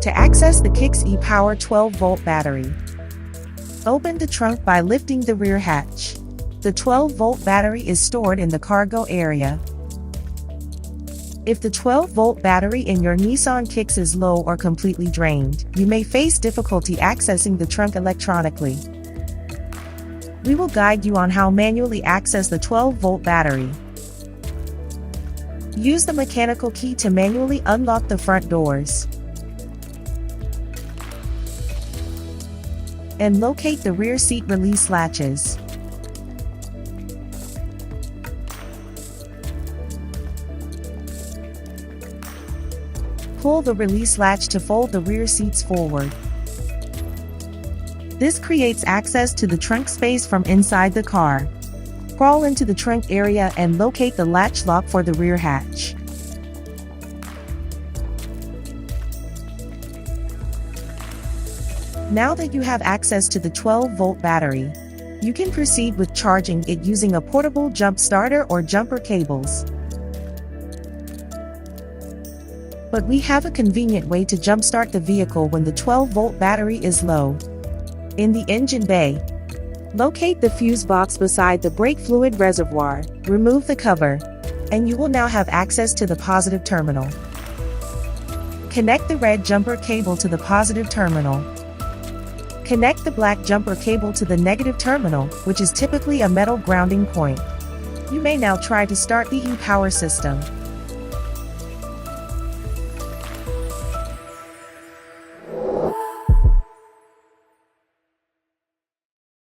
To access the Kicks e-Power 12-volt battery, open the trunk by lifting the rear hatch. The 12-volt battery is stored in the cargo area. If the 12-volt battery in your Nissan Kicks is low or completely drained, you may face difficulty accessing the trunk electronically. We will guide you on how manually access the 12-volt battery. Use the mechanical key to manually unlock the front doors. And locate the rear seat release latches. Pull the release latch to fold the rear seats forward. This creates access to the trunk space from inside the car. Crawl into the trunk area and locate the latch lock for the rear hatch. Now that you have access to the 12-volt battery, you can proceed with charging it using a portable jump starter or jumper cables. But we have a convenient way to jumpstart the vehicle when the 12-volt battery is low. In the engine bay, locate the fuse box beside the brake fluid reservoir, remove the cover, and you will now have access to the positive terminal. Connect the red jumper cable to the positive terminal. Connect the black jumper cable to the negative terminal, which is typically a metal grounding point. You may now try to start the e-Power system.